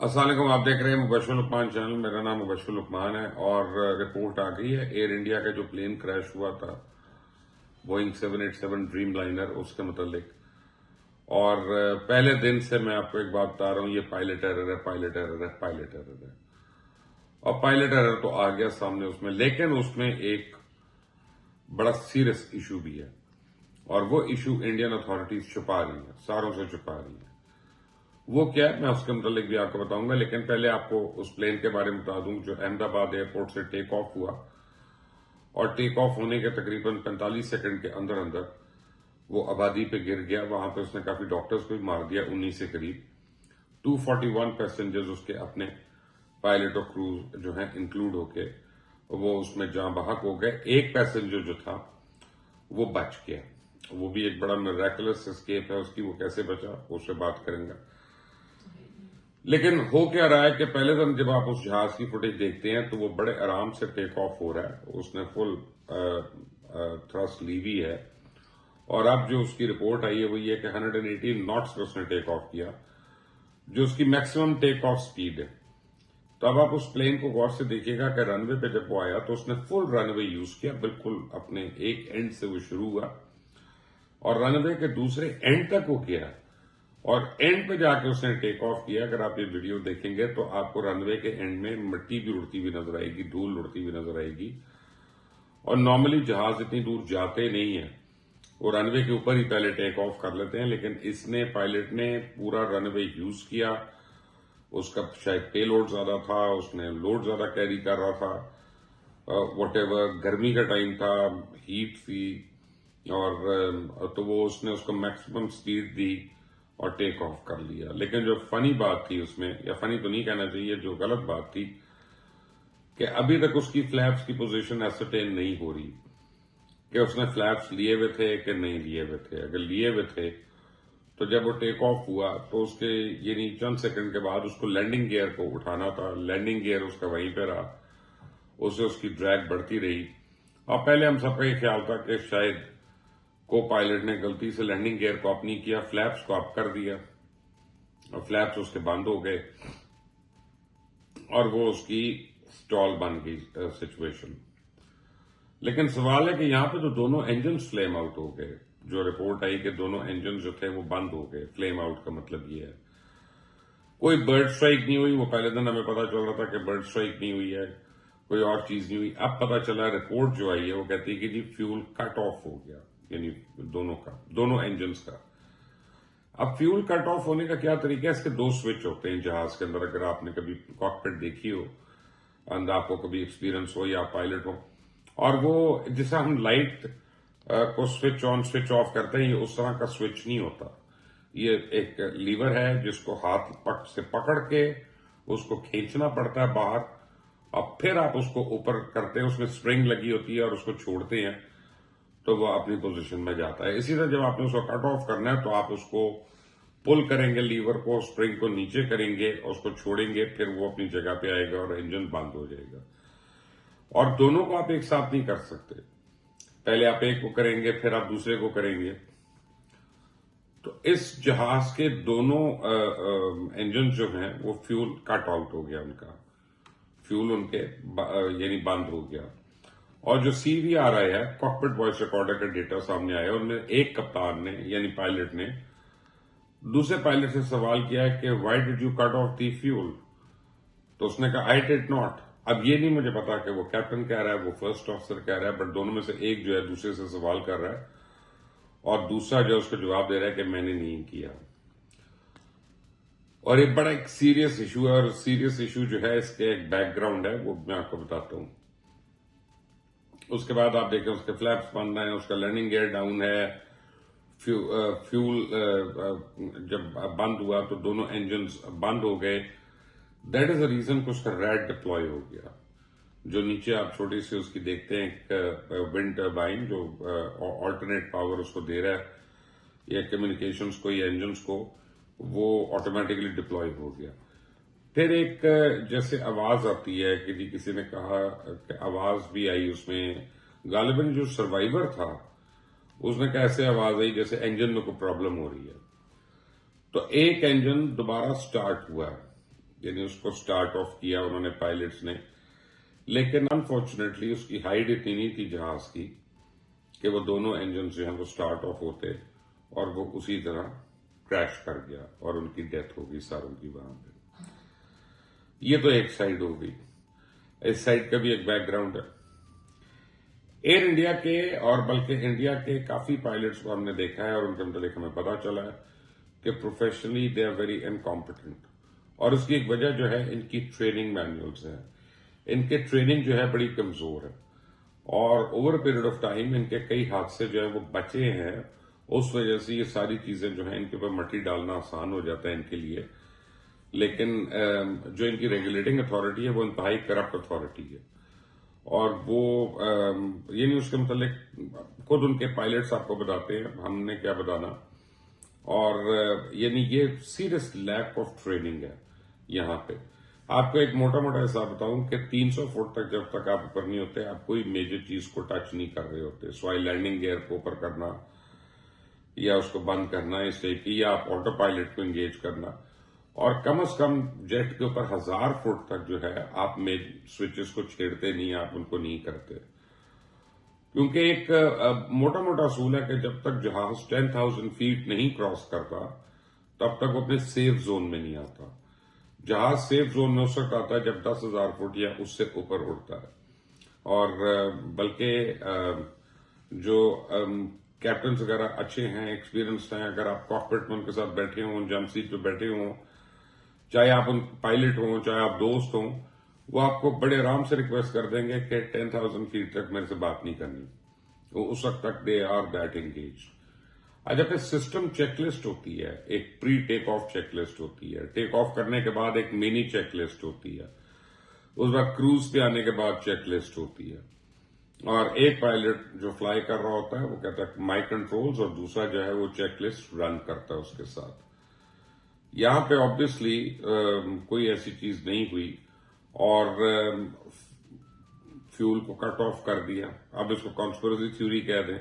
अस्सलाम वालेकुम। आप देख रहे हैं मुबश्शिर लुकमान चैनल। मेरा नाम मुबश्शिर लुकमान है और रिपोर्ट आ गई है एयर इंडिया का जो प्लेन क्रैश हुआ था बोइंग 787 ड्रीम लाइनर उसके मुतालिक। और पहले दिन से मैं आपको एक बात बता रहा हूं, ये पायलट एरर है, पायलट एरर है, पायलट एरर है। और पायलट एरर तो आ गया सामने उसमें, लेकिन उसमें एक बड़ा सीरियस इशू भी है और वो इशू इंडियन अथॉरिटीज छुपा रही है, सारों से छुपा रही है। वो क्या है मैं उसके मुतालिक भी आपको बताऊंगा, लेकिन पहले आपको उस प्लेन के बारे में बता दूं जो अहमदाबाद एयरपोर्ट से टेक ऑफ हुआ और टेक ऑफ होने के तकरीबन 45 सेकंड के अंदर अंदर वो आबादी पे गिर गया। वहां पे उसने काफी डॉक्टर्स को भी मार दिया, 19 के करीब। 241 पैसेंजर्स उसके अपने पायलट और क्रू जो है इंक्लूड होके वो उसमें जहां बहक हो गए। एक पैसेंजर जो था वो बच गया, वो भी एक बड़ा मिरेकुलस एस्केप है उसकी। वो कैसे बचा उससे बात करेंगे। लेकिन हो क्या रहा है कि पहले दिन जब आप उस जहाज की फुटेज देखते हैं तो वो बड़े आराम से टेक ऑफ हो रहा है, उसने फुल थ्रस्ट ली हुई है। और अब जो उसकी रिपोर्ट आई है वो ये कि 180 नॉट्स पे उसने टेक ऑफ किया, जो उसकी मैक्सिमम टेक ऑफ स्पीड है। तो अब आप उस प्लेन को गौर से देखिएगा कि रनवे पे जब वो आया तो उसने फुल रनवे यूज किया, बिल्कुल अपने एक एंड से वो शुरू हुआ और रनवे के दूसरे एंड तक वो गया और एंड पे जाके उसने टेक ऑफ किया। अगर आप ये वीडियो देखेंगे तो आपको रनवे के एंड में मिट्टी भी उड़ती हुई नजर आएगी, धूल उड़ती हुई नजर आएगी। और नॉर्मली जहाज इतनी दूर जाते नहीं है, वो रनवे के ऊपर ही पहले टेक ऑफ कर लेते हैं, लेकिन इसने पायलट ने पूरा रनवे यूज किया। उसका शायद पे लोड ज्यादा था, उसने लोड ज्यादा कैरी कर रहा था, वॉटेवर गर्मी का टाइम था, हीट थी, और तो वो उसने उसको मैक्सिमम स्पीड दी और टेक ऑफ कर लिया। लेकिन जो फनी बात थी उसमें, या फनी तो नहीं कहना चाहिए, जो गलत बात थी कि अभी तक उसकी फ्लैप्स की पोजीशन एसरटेन नहीं हो रही कि उसने फ्लैप्स लिए हुए थे कि नहीं लिए हुए थे। अगर लिए हुए थे तो जब वो टेक ऑफ हुआ तो उसके यानी चंद सेकंड के बाद उसको लैंडिंग गियर को उठाना था। लैंडिंग गियर उसका वहीं पे रहा, उससे उसकी ड्रैग बढ़ती रही। और पहले हम सबका ये ख्याल था कि शायद को पायलट ने गलती से लैंडिंग गियर को अप नहीं किया, फ्लैप्स को अप कर दिया और फ्लैप्स उसके बंद हो गए और वो उसकी स्टॉल बन गई सिचुएशन। लेकिन सवाल है कि यहां पे तो दोनों इंजन फ्लेम आउट हो गए। जो रिपोर्ट आई कि दोनों इंजन जो थे वो बंद हो गए। फ्लेम आउट का मतलब ये है कोई बर्ड स्ट्राइक नहीं हुई। वो पहले दिन हमें पता चल रहा था कि बर्ड स्ट्राइक नहीं हुई है, कोई और चीज नहीं हुई। अब पता चला रिपोर्ट जो आई है वो कहती है कि जी फ्यूल कट ऑफ हो गया, यानी दोनों इंजन का। अब फ्यूल कट ऑफ होने का क्या तरीका है? इसके दो स्विच होते हैं जहाज के अंदर। अगर आपने कभी कॉकपिट देखी हो, अंदर आपको कभी एक्सपीरियंस हो या पायलट हो, और वो जिसे हम लाइट को स्विच ऑन स्विच ऑफ करते हैं, ये उस तरह का स्विच नहीं होता। ये एक लीवर है जिसको हाथ से पकड़ के उसको खींचना पड़ता है बाहर, और फिर आप उसको ऊपर करते हैं। उसमें स्प्रिंग लगी होती है और उसको छोड़ते हैं तो वो अपनी पोजीशन में जाता है। इसी तरह जब आपने उसको कट ऑफ करना है तो आप उसको पुल करेंगे, लीवर को, स्प्रिंग को नीचे करेंगे और उसको छोड़ेंगे, फिर वो अपनी जगह पे आएगा और इंजन बंद हो जाएगा। और दोनों को आप एक साथ नहीं कर सकते। पहले आप एक को करेंगे फिर आप दूसरे को करेंगे। तो इस जहाज के दोनों इंजन जो हैं वो फ्यूल कट आउट हो गया, उनका फ्यूल उनके यानी बंद हो गया। और जो CVRI है, कॉकपिट वॉइस रिकॉर्डर का डेटा सामने आया, उनमें एक कप्तान ने यानी पायलट ने दूसरे पायलट से सवाल किया है कि why did you cut of the fuel? तो उसने कहा आई डिड नॉट। अब ये नहीं मुझे पता कि वो कैप्टन कह रहा है, वो फर्स्ट ऑफिसर कह रहा है, बट दोनों में से एक जो है दूसरे से सवाल कर रहा है और दूसरा जो है उसको जवाब दे रहा है कि मैंने नहीं किया। और एक बड़ा एक सीरियस इशू है, और सीरियस इशू जो है इसके एक बैकग्राउंड है, वो मैं आपको बताता हूं। उसके बाद आप देखें उसके फ्लैप्स बंद है, उसका लैंडिंग गियर डाउन है, फ्यूल जब बंद हुआ तो दोनों इंजन बंद हो गए। दैट इज द रीजन कि उसका रैड डिप्लॉय हो गया। जो नीचे आप छोटी सी उसकी देखते हैं एक विंड टर्बाइन जो ऑल्टरनेट पावर उसको दे रहा है, या कम्युनिकेशंस को या इंजन को, वो ऑटोमेटिकली डिप्लॉय हो गया। फिर एक जैसे आवाज आती है कि जी किसी ने कहा कि आवाज भी आई उसमें, गालिबन जो सर्वाइवर था उसने कैसे आवाज आई जैसे इंजन में कोई प्रॉब्लम हो रही है। तो एक इंजन दोबारा स्टार्ट हुआ, यानी उसको स्टार्ट ऑफ किया उन्होंने पायलट्स ने, लेकिन अनफॉर्चुनेटली उसकी हाइट इतनी नहीं थी जहाज की कि वो दोनों इंजन जो हैं वो स्टार्ट ऑफ होते और वो उसी तरह क्रैश कर गया और उनकी डेथ हो गई सारों की वहां पे। ये तो एक साइड हो गई। इस साइड का भी एक बैकग्राउंड है। एयर इंडिया के और बल्कि इंडिया के काफी पायलट्स को हमने देखा है और उनके मतलब हमें पता चला है कि professionally they are very incompetent, और उसकी एक वजह जो है इनकी ट्रेनिंग मैनुअल्स है। इनके ट्रेनिंग जो है बड़ी कमजोर है और ओवर पीरियड ऑफ टाइम इनके कई हादसे जो है वो बचे हैं। उस वजह से ये सारी चीजें जो है इनके ऊपर मट्टी डालना आसान हो जाता है इनके लिए, लेकिन जो इनकी रेगुलेटिंग अथॉरिटी है वो इंतहाई करप्ट अथॉरिटी है और वो ये नहीं उसके मतलब खुद उनके पायलट्स आपको बताते हैं, हमने क्या बताना। और यानी ये सीरियस लैक ऑफ ट्रेनिंग है यहाँ पे। आपको एक मोटा मोटा हिसाब बताऊं कि 300 फुट तक जब तक आप ऊपर नहीं होते आप कोई मेजर चीज को टच नहीं कर रहे होते, सवाई लैंडिंग गियर को ऊपर करना या उसको बंद करना इस टाइप की, या आप ऑटो पायलट को एंगेज करना। और कम से कम जेट के ऊपर 1000 फुट तक जो है आप स्विचेस को छेड़ते नहीं, आप उनको नहीं करते, क्योंकि एक मोटा मोटा असूल है कि जब तक जहाज 10,000 फीट नहीं क्रॉस करता तब तक वो अपने सेफ जोन में नहीं आता। जहाज सेफ जोन में उस वक्त आता है जब 10,000 फुट या उससे ऊपर उड़ता है। और बल्कि जो कैप्टन वगैरह अच्छे हैं, एक्सपीरियंस्ड हैं, अगर आप कॉकपिट में उनके साथ बैठे हों, जंप सीट पे बैठे हों, चाहे आप उन पायलट हों चाहे आप दोस्त हों, वो आपको बड़े आराम से रिक्वेस्ट कर देंगे कि 10,000 फीट तक मेरे से बात नहीं करनी। वो उस वक्त तक दे आर दैट एंगेज। अच्छा, फिर सिस्टम चेकलिस्ट होती है, एक प्री टेक ऑफ चेकलिस्ट होती है, टेक ऑफ करने के बाद एक मिनी चेकलिस्ट होती है, उस बाद क्रूज पे आने के बाद चेकलिस्ट होती है, और एक पायलट जो फ्लाई कर रहा होता है वो कहता है माई कंट्रोल्स और दूसरा जो है वो चेकलिस्ट रन करता है उसके साथ। यहां पे ऑब्वियसली कोई ऐसी चीज नहीं हुई और फ्यूल को कट ऑफ कर दिया। अब इसको कॉन्स्पिरेसी थ्योरी कह दें।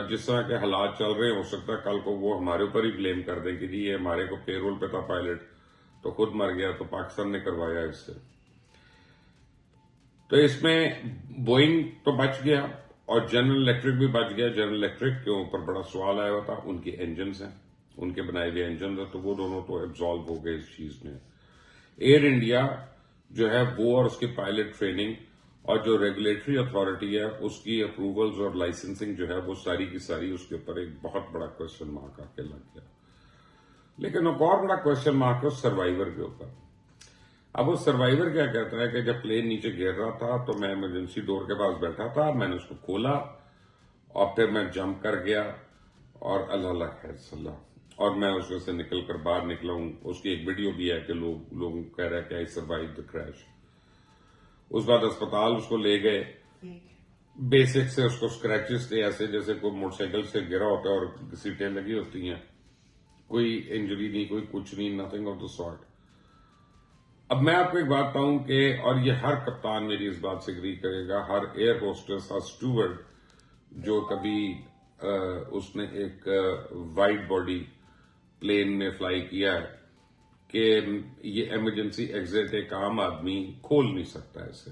जिस तरह के हालात चल रहे हैं हो सकता है कल को वो हमारे ऊपर ही ब्लेम कर दें कि जी ये हमारे को पेरोल पे था पायलट तो खुद मर गया, तो पाकिस्तान ने करवाया इससे। तो इसमें बोइंग तो बच गया और जनरल इलेक्ट्रिक भी बच गया। जनरल इलेक्ट्रिक के ऊपर बड़ा सवाल आया हुआ था, उनके इंजन हैं, उनके बनाए हुए इंजन है, तो वो दोनों तो एब्जॉल्व हो गए इस चीज में। एयर इंडिया जो है वो और उसकी पायलट ट्रेनिंग और जो रेगुलेटरी अथॉरिटी है उसकी अप्रूवल्स और लाइसेंसिंग जो है वो सारी की सारी उसके ऊपर एक बहुत बड़ा क्वेश्चन मार्क आके लग गया। लेकिन एक और बड़ा क्वेश्चन मार्क है सर्वाइवर के ऊपर। अब वो सर्वाइवर क्या कहता है कि जब प्लेन नीचे गिर रहा था तो मैं इमरजेंसी डोर के पास बैठा था, मैंने उसको खोला और फिर मैं जंप कर गया और अल्लाह खैर और मैं उसमें से निकल कर बाहर निकला हूं। उसकी एक वीडियो भी है कि लोग कह रहे हैं कि आई सर्वाइव द क्रैश। उस बाद अस्पताल उसको ले गए, बेसिक से उसको स्क्रैचेस थे ऐसे जैसे कोई मोटरसाइकिल से गिरा होता है और सीटें लगी होती हैं, कोई इंजरी नहीं, कोई कुछ नहीं, नथिंग ऑफ द सॉर्ट। अब मैं आपको एक बात बताऊं कि और ये हर कप्तान मेरी इस बात से एग्री करेगा, हर एयर होस्टेस, हर स्टूवर्ड जो कभी उसने एक वाइड बॉडी प्लेन में फ्लाई किया है कि ये इमरजेंसी एग्जिट एक आम आदमी खोल नहीं सकता ऐसे।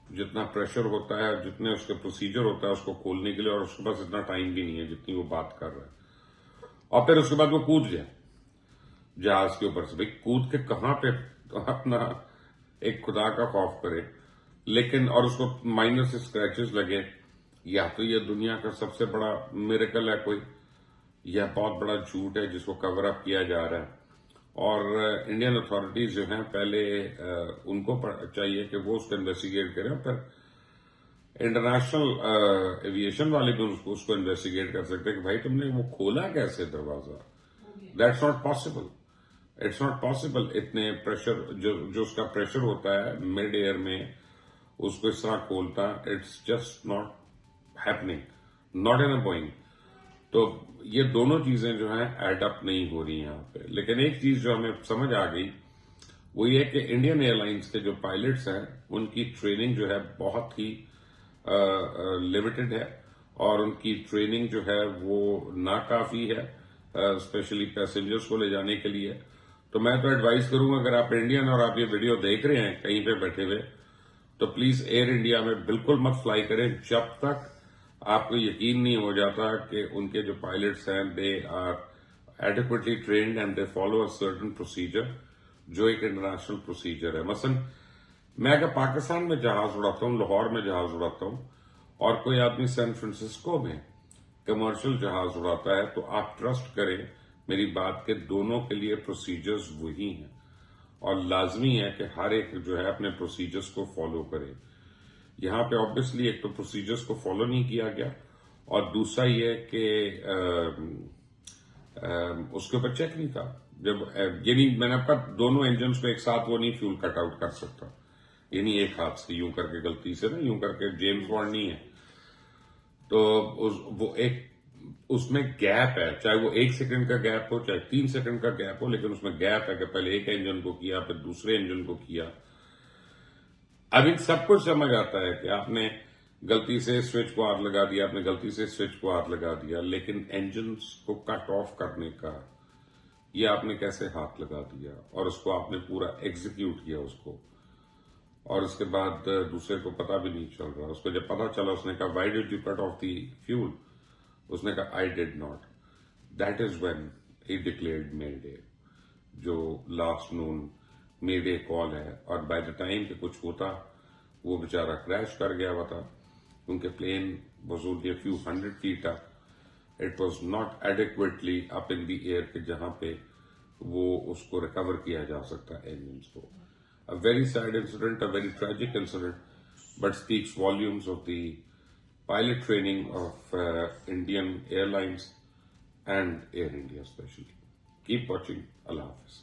जितना प्रेशर होता है, जितने उसके प्रोसीजर होता है उसको खोलने के लिए, और उसके पास इतना टाइम भी नहीं है जितनी वो बात कर रहा है। और फिर उसके बाद वो कूद गया जहाज के ऊपर से। भाई कूद के कहां पे अपना एक खुदा का खौफ करे, लेकिन और उसको माइनर से स्क्रैचेस लगे, या तो ये दुनिया का सबसे बड़ा मिरेकल है कोई, यह बहुत बड़ा झूठ है जिसको कवर अप किया जा रहा है। और इंडियन अथॉरिटीज जो हैं पहले उनको चाहिए कि वो उसको इन्वेस्टिगेट करें, पर इंटरनेशनल एविएशन वाले भी उसको इन्वेस्टिगेट कर सकते हैं कि भाई तुमने वो खोला कैसे दरवाजा। That's not possible, it's not possible. इतने प्रेशर जो उसका प्रेशर होता है मिड एयर में उसको इस तरह खोलता, it's just not happening, not in a Boeing. तो ये दोनों चीजें जो हैं एड अप नहीं हो रही यहां पे। लेकिन एक चीज जो हमें समझ आ गई वो ये कि इंडियन एयरलाइंस के जो पायलट्स हैं उनकी ट्रेनिंग जो है बहुत ही लिमिटेड है और उनकी ट्रेनिंग जो है वो नाकाफी है, स्पेशली पैसेंजर्स को ले जाने के लिए। तो मैं तो एडवाइस करूंगा, अगर आप इंडियन और आप ये वीडियो देख रहे हैं कहीं पे बैठे हुए, तो प्लीज एयर इंडिया में बिल्कुल मत फ्लाई करें जब तक आपको यकीन नहीं हो जाता कि उनके जो पायलट्स हैं they are adequately trained and they follow a certain procedure, जो एक इंटरनेशनल प्रोसीजर है। मसलन मैं अगर पाकिस्तान में जहाज उड़ाता हूँ, लाहौर में जहाज उड़ाता हूँ, और कोई आदमी सैन फ्रांसिस्को में कमर्शियल जहाज उड़ाता है, तो आप ट्रस्ट करें मेरी बात के, दोनों के लिए प्रोसीजर्स वही हैं और लाजमी है कि हर एक जो है अपने प्रोसीजर्स को फॉलो करे। यहां पे ऑब्वियसली एक तो प्रोसीजर्स को फॉलो नहीं किया गया, और दूसरा ये कि उसके ऊपर चेक नहीं था। जब यानी मैंने आपका दोनों इंजन को एक साथ वो नहीं फ्यूल कट आउट कर सकता, यानी एक हाथ से यूं करके, गलती से ना यूं करके, जेम्स बॉन्ड नहीं है। तो वो एक उसमें गैप है, चाहे वो 1 सेकंड का गैप हो चाहे 3 सेकंड का गैप हो, लेकिन उसमें गैप है कि पहले एक इंजन को किया फिर दूसरे इंजन को किया। अभी सब कुछ समझ आता है कि आपने गलती से स्विच को हाथ लगा दिया, आपने गलती से स्विच को हाथ लगा दिया, लेकिन इंजन को कट ऑफ करने का ये आपने कैसे हाथ लगा दिया, और उसको आपने पूरा एग्जीक्यूट किया उसको, और उसके बाद दूसरे को पता भी नहीं चल रहा। उसको जब पता चला उसने कहा why did you cut off the fuel, उसने कहा I did not. That is when he declared may day, जो लास्ट नून मे डे कॉल है। और बाय द टाइम कि कुछ होता, वो बेचारा क्रैश कर गया हुआ था, क्योंकि plane was only a few 100 feet up, it was not adequately up in the air कि जहां पे वो उसको रिकवर किया जा सकता है इंजन को। A very sad incident, a very tragic incident, but speaks volumes of the pilot training of Indian Airlines and Air India especially. Keep watching. Allah Hafiz.